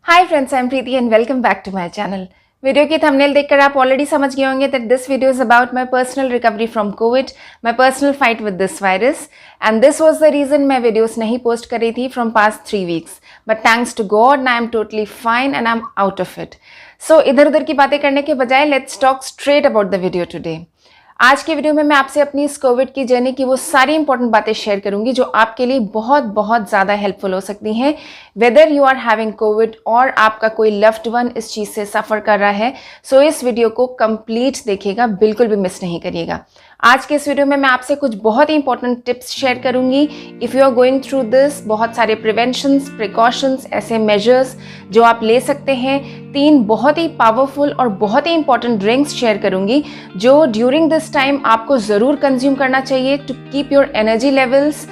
Hi friends, I am Preeti and welcome back to my channel. Video की thumbnail देखकर आप already समझ गए होंगे that this video is about my personal recovery from COVID, my personal fight with this virus and this was the reason मैं videos नहीं post कर रही थी from past 3 weeks, but thanks to God I am totally fine and I am out of it. So इधर उधर की बातें करने के बजाय let's talk straight about the video today. आज के वीडियो में मैं आपसे अपनी इस कोविड की जर्नी की वो सारी इंपॉर्टेंट बातें शेयर करूंगी जो आपके लिए बहुत बहुत ज़्यादा हेल्पफुल हो सकती हैं, whether you are having COVID और आपका कोई लव्ड वन इस चीज़ से सफ़र कर रहा है। सो इस वीडियो को कंप्लीट देखिएगा, बिल्कुल भी मिस नहीं करिएगा। आज के इस वीडियो में मैं आपसे कुछ बहुत ही इंपॉर्टेंट टिप्स शेयर करूंगी। If you are going through this, बहुत सारे प्रिवेंशंस, प्रिकॉशंस, ऐसे मेजर्स जो आप ले सकते हैं। 3 बहुत ही पावरफुल और बहुत ही इंपॉर्टेंट ड्रिंक्स शेयर करूंगी जो ड्यूरिंग दिस टाइम आपको ज़रूर कंज्यूम करना चाहिए to keep your energy levels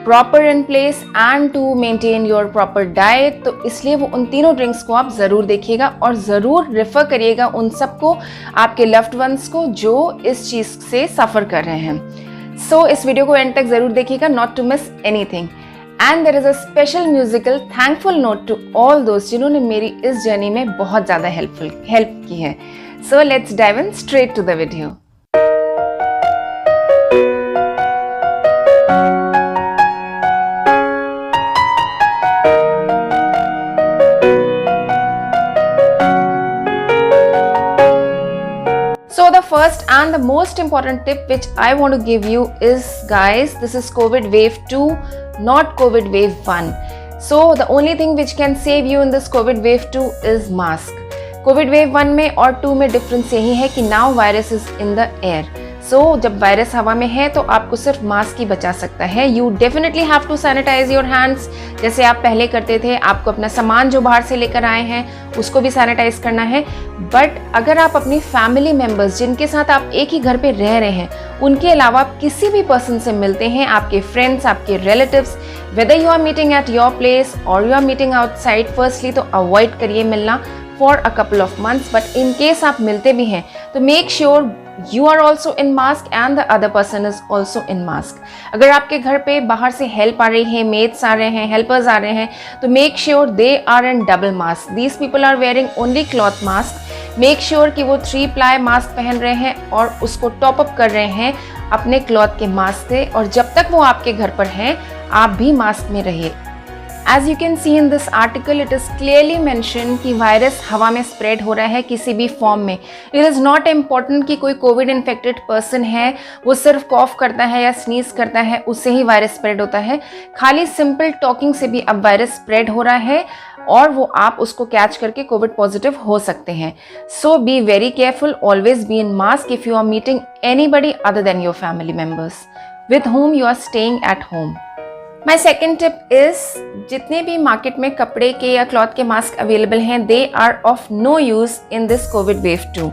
proper in place and to maintain your proper diet. तो इसलिए वो उन तीनों ड्रिंक्स को आप ज़रूर देखिएगा और ज़रूर रेफ़र करिएगा उन सबको, आपके लव्ड वंस को जो इस चीज़ से सफ़र कर रहे हैं। सो इस वीडियो को एंड तक ज़रूर देखिएगा, not to miss anything. And there is a special musical thankful note to all दोस्त जिन्होंने मेरी इस जर्नी में बहुत ज़्यादा हेल्प की है। So let's dive in straight to the video. So the first and the most important tip which I want to give you is, guys, this is COVID wave 2, not COVID wave 1. So the only thing which can save you in this COVID wave 2 is mask. COVID wave 1 में और 2 में difference यही है कि now virus is in the air. सो जब virus हवा में है तो आपको सिर्फ मास्क ही बचा सकता है। You definitely have to sanitise your hands जैसे आप पहले करते थे। आपको अपना सामान जो बाहर से लेकर आए हैं उसको भी सैनिटाइज करना है। बट अगर आप अपनी फैमिली मेम्बर्स जिनके साथ आप एक ही घर पे रह रहे हैं उनके अलावा आप किसी भी पर्सन से मिलते हैं, आपके फ्रेंड्स, आपके relatives, whether you are meeting at your place और you are meeting outside, firstly तो अवॉइड करिए मिलना for a couple of months. But in case आप मिलते भी हैं तो make sure You are also in mask and the other person is also in mask. अगर आपके घर पे बाहर से हेल्प आ रही है, मेड्स आ रहे हैं, हेल्पर्स आ रहे हैं, तो make sure they are in double mask. These people are wearing only cloth mask. Make sure कि वो 3 प्लाई मास्क पहन रहे हैं और उसको टॉप अप कर रहे हैं अपने क्लॉथ के मास्क से। और जब तक वो आपके घर पर हैं आप भी मास्क में रहिए। As you can see in this article, it is clearly mentioned कि वायरस हवा में स्प्रेड हो रहा है किसी भी फॉर्म में। It is not important कि कोई कोविड इन्फेक्टेड पर्सन है वो सिर्फ कॉफ करता है या स्नीज करता है उससे ही वायरस स्प्रेड होता है। खाली सिंपल टॉकिंग से भी अब वायरस स्प्रेड हो रहा है और वो आप उसको कैच करके कोविड पॉजिटिव हो सकते हैं। So be very careful, always be in mask if you are meeting anybody other than your family members with whom you are staying at home. My second tip is, जितने भी market में कपड़े के या cloth के mask available हैं they are of no use in this COVID wave 2।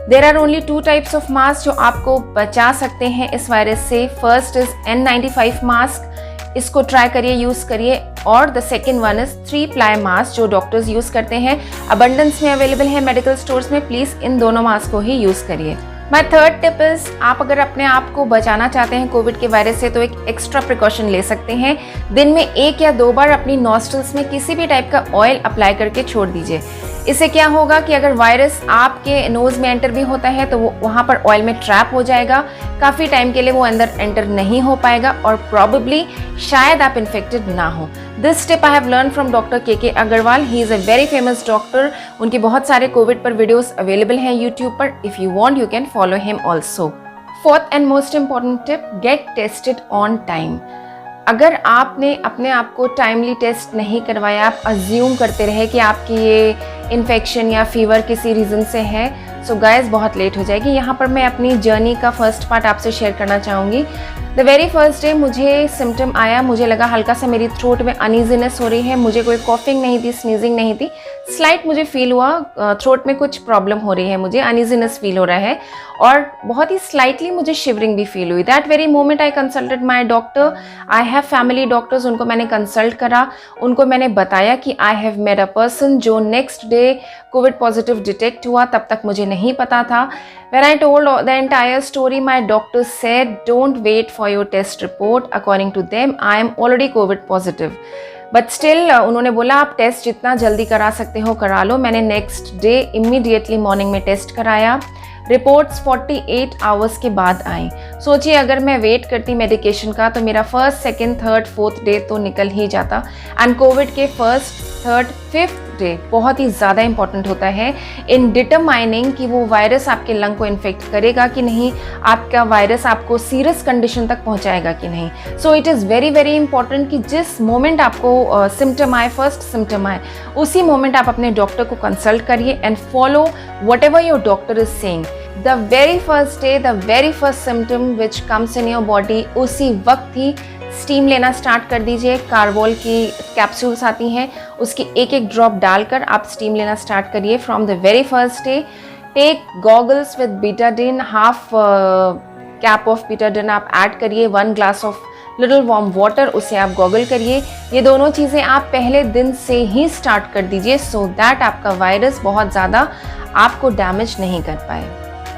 There are only 2 types of mask जो आपको बचा सकते हैं इस वायरस से। फर्स्ट इज N95 मास्क, इसको ट्राई करिए, यूज करिए। और the second one is 3 ply mask जो डॉक्टर्स यूज करते हैं, अबंडेंस में अवेलेबल है मेडिकल स्टोर्स में। प्लीज इन दोनों मास्क को ही यूज करिए। माई थर्ड टिप इज, आप अगर अपने आप को बचाना चाहते हैं कोविड के वायरस से तो एक एक्स्ट्रा प्रिकॉशन ले सकते हैं। दिन में 1 या 2 बार अपनी नॉस्ट्रल्स में किसी भी टाइप का ऑयल अप्लाई करके छोड़ दीजिए। इससे क्या होगा कि अगर वायरस आपके नोज में एंटर भी होता है तो वो वहाँ पर ऑयल में ट्रैप हो जाएगा, काफ़ी टाइम के लिए वो अंदर एंटर नहीं हो पाएगा और प्रॉबेबली शायद आप इन्फेक्टेड ना हो। This tip I have learn from doctor K Agrawal. He is a very famous doctor. उनकी बहुत सारे कोविड पर वीडियोस अवेलेबल हैं यूट्यूब पर। If you want you can follow him also. Fourth and most important tip, get tested on time. अगर आपने अपने आप को टाइमली टेस्ट नहीं करवाया, आप अज्यूम करते रहे कि आपकी ये इन्फेक्शन या फीवर किसी रीज़न से है, सो गाइस बहुत लेट हो जाएगी। यहाँ पर मैं अपनी जर्नी का फर्स्ट पार्ट आपसे शेयर करना चाहूँगी। द वेरी फर्स्ट डे मुझे सिम्टम आया, मुझे लगा हल्का सा मेरी थ्रोट में अनईजीनेस हो रही है। मुझे कोई कॉफिंग नहीं थी, स्नीजिंग नहीं थी, स्लाइट मुझे फील हुआ थ्रोट में कुछ प्रॉब्लम हो रही है, मुझे अनईजीनेस फील हो रहा है और बहुत ही स्लाइटली मुझे शिवरिंग भी फील हुई। That very moment I consulted my doctor. I have family doctors, उनको मैंने कंसल्ट करा, उनको मैंने बताया कि I have made a person जो next day COVID positive detect हुआ। तब तक मुझे नहीं पता था। When I told the entire story, my doctor said, don't wait for your test report. According to them, I am already COVID positive. But still उन्होंने बोला आप टेस्ट जितना जल्दी करा सकते हो करा लो। मैंने नेक्स्ट डे इमीडिएटली मॉर्निंग में टेस्ट कराया। रिपोर्ट्स 48 आवर्स के बाद आई। सोचिए अगर मैं वेट करती मेडिकेशन का तो मेरा first, second, third, fourth day तो निकल ही जाता। एंड कोविड के फर्स्ट, थर्ड, फिफ्थ डे बहुत ही ज़्यादा इंपॉर्टेंट होता है इन डिटरमाइनिंग कि वो वायरस आपके लंग को इन्फेक्ट करेगा कि नहीं, आपका वायरस आपको सीरियस कंडीशन तक पहुंचाएगा कि नहीं। So it is very very important कि जिस मोमेंट आपको सिम्टम आए, फर्स्ट सिम्टम आए, उसी मोमेंट आप अपने डॉक्टर को कंसल्ट करिए and follow what ever your doctor is saying. The very first day, the very first symptom which comes in your body, उसी वक्त ही स्टीम लेना स्टार्ट कर दीजिए। कार्बोल की कैप्सूल्स आती हैं, उसकी एक एक ड्रॉप डालकर आप स्टीम लेना स्टार्ट करिए from the very first day. Take goggles with Betadine, half cap of Betadine आप ऐड करिए, 1 glass of little warm water, उसे आप गॉगल करिए। ये दोनों चीज़ें आप पहले दिन से ही स्टार्ट कर दीजिए सो दैट आपका वायरस बहुत ज़्यादा आपको डैमेज नहीं कर पाए।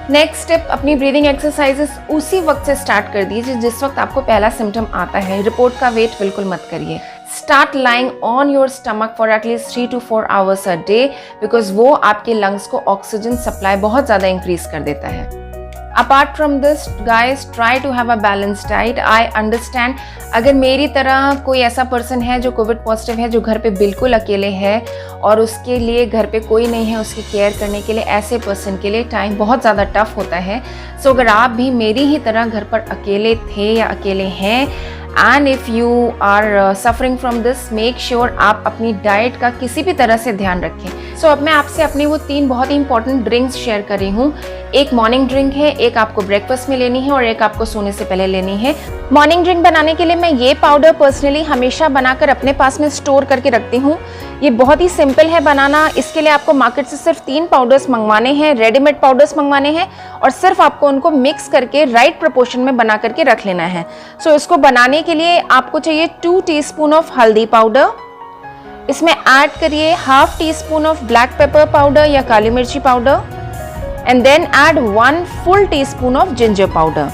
नेक्स्ट स्टेप, अपनी ब्रीदिंग एक्सरसाइजेस उसी वक्त से स्टार्ट कर दीजिए जिस वक्त आपको पहला सिम्टम आता है। रिपोर्ट का वेट बिल्कुल मत करिए। Start lying on your stomach for at least 3 to 4 hours a day, because वो आपके लंग्स को ऑक्सीजन सप्लाई बहुत ज़्यादा इंक्रीज कर देता है। Apart from this guys, try to have a balance diet. I understand अगर मेरी तरह कोई ऐसा पर्सन है जो कोविड पॉजिटिव है, जो घर पे बिल्कुल अकेले है और उसके लिए घर पे कोई नहीं है उसकी केयर करने के लिए, ऐसे पर्सन के लिए टाइम बहुत ज़्यादा टफ होता है। सो अगर आप भी मेरी ही तरह घर पर अकेले थे या अकेले हैं and if you are suffering from this, make sure आप अपनी डाइट का किसी भी तरह से ध्यान रखें। सो अब मैं आपसे अपनी वो 3 बहुत ही इंपॉर्टेंट ड्रिंक्स शेयर कर रही हूँ। एक मॉर्निंग ड्रिंक है, एक आपको ब्रेकफास्ट में लेनी है और एक आपको सोने से पहले लेनी है। मॉर्निंग ड्रिंक बनाने के लिए मैं ये पाउडर पर्सनली हमेशा बनाकर अपने पास में स्टोर करके रखती हूँ। ये बहुत ही सिंपल है बनाना। इसके लिए आपको मार्केट से सिर्फ 3 पाउडर्स मंगवाने हैं, रेडीमेड पाउडर्स मंगवाने हैं और सिर्फ आपको उनको मिक्स करके राइट प्रोपोर्शन में बना करके रख लेना है। सो इसको बनाने के लिए आपको चाहिए 2 टीस्पून ऑफ हल्दी पाउडर। इसमें ऐड करिए half teaspoon of black pepper powder या काली मिर्ची powder and then add 1 full teaspoon of ginger powder.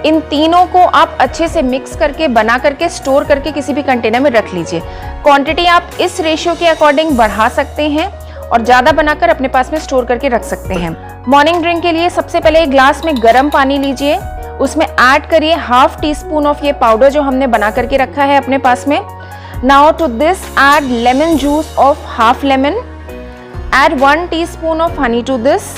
इन तीनों को आप अच्छे से मिक्स करके बना करके स्टोर करके किसी भी कंटेनर में रख लीजिए। क्वांटिटी आप इस रेशियो के अकॉर्डिंग बढ़ा सकते हैं और ज़्यादा बनाकर अपने पास में स्टोर करके रख सकते हैं। मॉर्निंग ड्रिंक के लिए सबसे पहले एक ग्लास में गर्म पानी लीजिए, उसमें ऐड करिए हाफ टी स्पून ऑफ ये पाउडर जो हमने बना करके रखा है अपने पास में। Now to this add lemon juice of half lemon, add 1 teaspoon of honey to this.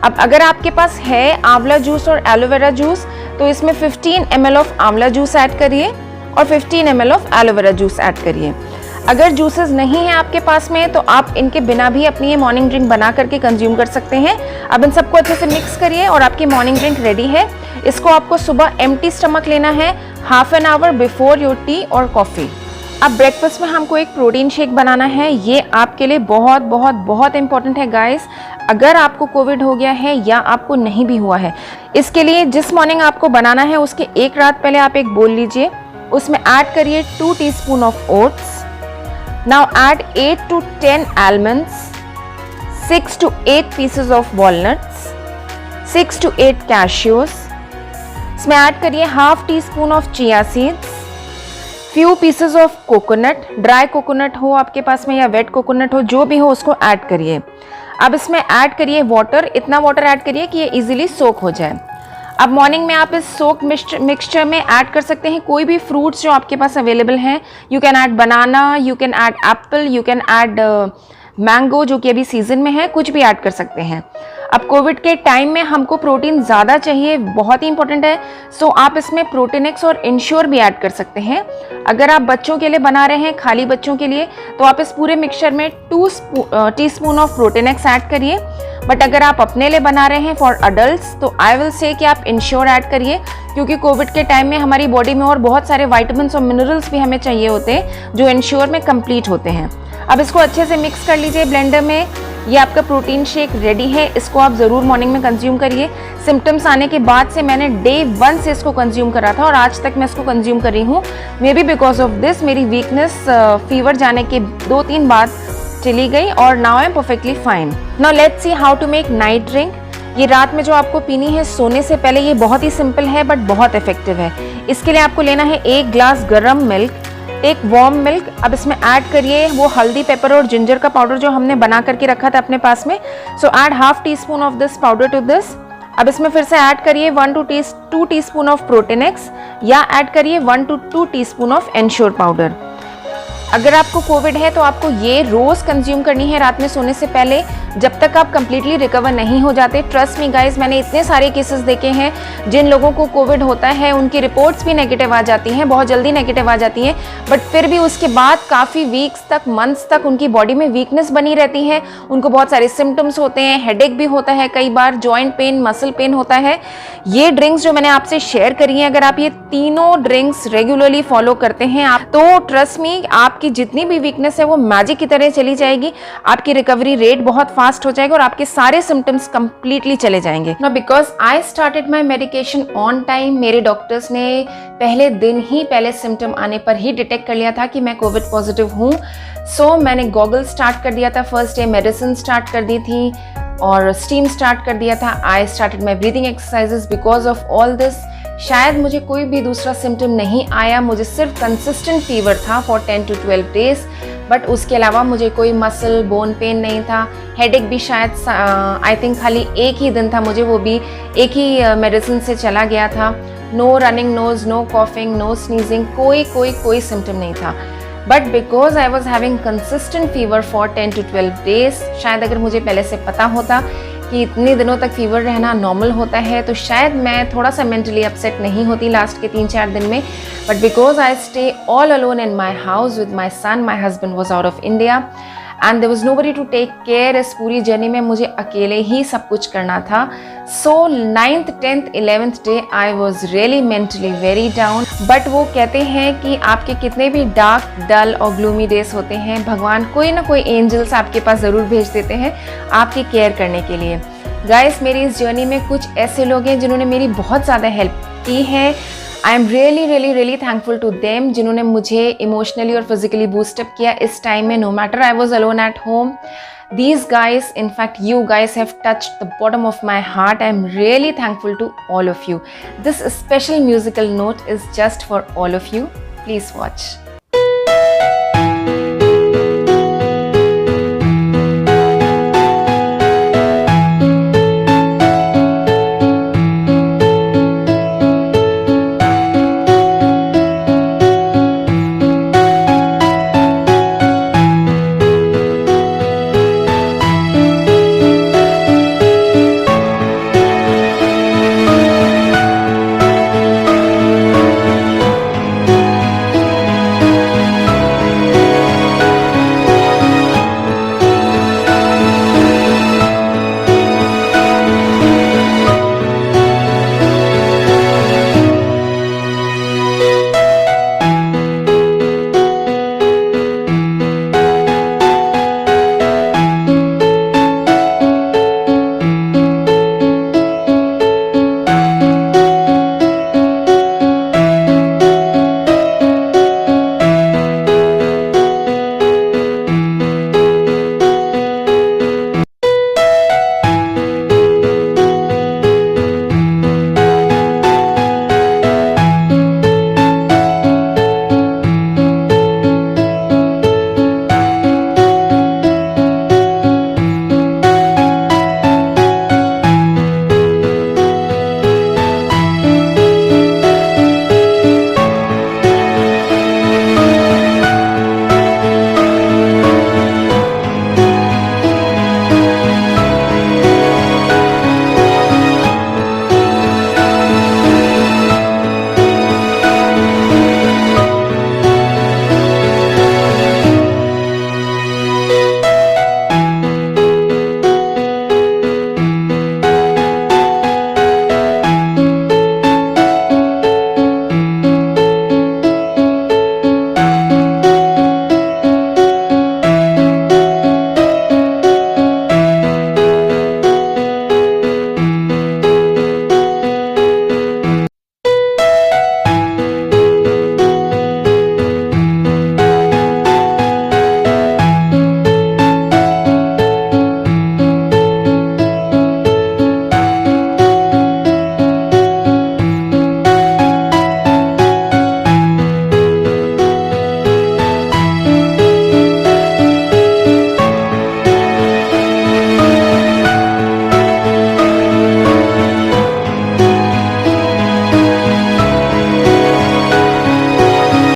अब अगर आपके पास है आंवला जूस और एलोवेरा जूस तो इसमें 15 ml ऑफ आंवला जूस ऐड करिए और 15 ml of aloe vera juice add करिए। अगर जूसेस नहीं है आपके पास में तो आप इनके बिना भी अपनी ये मॉर्निंग ड्रिंक बना करके कंज्यूम कर सकते हैं। अब इन सबको अच्छे से मिक्स करिए और आपकी मॉर्निंग ड्रिंक रेडी है। इसको आपको सुबह एम्प्टी स्टमक लेना है, half an hour before your T और कॉफ़ी। अब ब्रेकफास्ट में हमको एक प्रोटीन शेक बनाना है। ये आपके लिए बहुत बहुत बहुत इंपॉर्टेंट है गाइस, अगर आपको कोविड हो गया है या आपको नहीं भी हुआ है। इसके लिए जिस मॉर्निंग आपको बनाना है उसके एक रात पहले आप एक बोल लीजिए, उसमें ऐड करिए 2 teaspoon of oats. Now add 8 to 10 almonds, 6 to 8 pieces of walnuts, 6 to 8 cashews। इसमें ऐड करिए half teaspoon of chia seeds, few pieces of coconut, dry coconut हो आपके पास में या वेट कोकोनट हो, जो भी हो उसको ऐड करिए। अब इसमें ऐड करिए वाटर, इतना वाटर ऐड करिए कि ये इजीली सोक हो जाए। अब मॉर्निंग में आप इस सोक मिक्सचर में ऐड कर सकते हैं कोई भी फ्रूट्स जो आपके पास अवेलेबल हैं। You can add banana, you can add Apple, you can add mango जो कि अभी सीजन में है, कुछ भी ऐड कर सकते हैं। अब कोविड के टाइम में हमको प्रोटीन ज़्यादा चाहिए, बहुत ही इंपॉर्टेंट है। सो आप इसमें प्रोटीनेक्स और इंश्योर भी ऐड कर सकते हैं। अगर आप बच्चों के लिए बना रहे हैं, खाली बच्चों के लिए, तो आप इस पूरे मिक्सचर में 2 टीस्पून ऑफ प्रोटीनेक्स ऐड करिए। बट अगर आप अपने लिए बना रहे हैं फॉर अडल्ट्स तो आई विल से कि आप इंश्योर ऐड करिए, क्योंकि कोविड के टाइम में हमारी बॉडी में और बहुत सारे वाइटामिन्स और मिनरल्स भी हमें चाहिए होते हैं जो इंश्योर में कंप्लीट होते हैं। अब इसको अच्छे से मिक्स कर लीजिए ब्लेंडर में। ये आपका प्रोटीन शेक रेडी है, इसको आप ज़रूर मॉर्निंग में कंज्यूम करिए। सिम्टम्स आने के बाद से मैंने डे 1 से इसको कंज्यूम करा था और आज तक मैं इसको कंज्यूम कर रही हूँ। Maybe because of this मेरी वीकनेस फीवर जाने के 2-3 बाद चली गई और now I am perfectly fine. Now let's see how to make night drink. ये रात में जो आपको पीनी है सोने से पहले, ये बहुत ही सिंपल है बट बहुत इफेक्टिव है। इसके लिए आपको लेना है 1 ग्लास गर्म मिल्क, टेक वार्म मिल्क, अब इसमें ऐड करिए वो हल्दी, पेपर और जिंजर का पाउडर जो हमने बना करके रखा था अपने पास में। So add half teaspoon of this powder to this. अब इसमें फिर से ऐड करिए 1 to 2 teaspoon of Protinex, या ऐड करिए 1 to 2 teaspoon of Ensure powder. अगर आपको कोविड है तो आपको ये रोज कंज्यूम करनी है रात में सोने से पहले, जब तक आप कंप्लीटली रिकवर नहीं हो जाते। ट्रस्ट मी गाइज, मैंने इतने सारे केसेस देखे हैं जिन लोगों को कोविड होता है, उनकी रिपोर्ट्स भी नेगेटिव आ जाती हैं, बहुत जल्दी नेगेटिव आ जाती हैं, बट फिर भी उसके बाद काफ़ी वीक्स तक, मंथ्स तक उनकी बॉडी में वीकनेस बनी रहती है। उनको बहुत सारे सिम्टम्स होते हैं, हेडेक भी होता है, कई बार जॉइंट पेन, मसल पेन होता है। ये ड्रिंक्स जो मैंने आपसे शेयर करी हैं, अगर आप ये तीनों ड्रिंक्स रेगुलरली फॉलो करते हैं आप, तो ट्रस्ट मी आपकी जितनी भी वीकनेस है वो मैजिक की तरह चली जाएगी, आपकी रिकवरी रेट बहुत फास्ट हो जाएगा और आपके सारे सिम्टम्स कंप्लीटली चले जाएंगे। Now because I started my medication on time, मेरे डॉक्टर्स ने पहले दिन ही, पहले सिम्टम आने पर ही डिटेक्ट कर लिया था कि मैं कोविड पॉजिटिव हूँ। सो मैंने गॉगल स्टार्ट कर दिया था फर्स्ट डे, मेडिसिन स्टार्ट कर दी थी और स्टीम स्टार्ट कर दिया था। I started my breathing exercises because of all this. शायद मुझे कोई भी दूसरा सिम्टम नहीं आया, मुझे सिर्फ कंसिस्टेंट फीवर था फॉर 10 to 12 डेज, बट उसके अलावा मुझे कोई मसल बोन पेन नहीं था। हेडेक भी शायद आई थिंक खाली एक ही दिन था मुझे, वो भी एक ही मेडिसिन से चला गया था। No running nose, no coughing, no sneezing, कोई सिम्टम नहीं था। But because I was having consistent fever for 10 to 12 days, शायद अगर मुझे पहले से पता होता कि इतने दिनों तक फीवर रहना नॉर्मल होता है तो शायद मैं थोड़ा सा मेंटली अपसेट नहीं होती लास्ट के 3-4 दिन में। But because I stay all alone in my house with my son, my husband was out of India and there was nobody to take care. इस पूरी जर्नी में मुझे अकेले ही सब कुछ करना था। सो 9th, 10th, 11th day I was really mentally very down. But वो कहते हैं कि आपके कितने भी डार्क, डल और ग्लूमी डेज होते हैं, भगवान कोई ना कोई एंजल्स आपके पास ज़रूर भेज देते हैं आपकी केयर करने के लिए। गाइस, मेरी इस जर्नी में कुछ ऐसे लोग हैं जिन्होंने मेरी बहुत ज़्यादा हेल्प की है। I am really thankful to them, जिन्होंने मुझे इमोशनली और फिजिकली बूस्टअप किया इस टाइम में, no matter I was alone at home. These guys, in fact you guys have touched the bottom of my heart. I am really thankful to all of you. This special musical note is just for all of you. Please watch.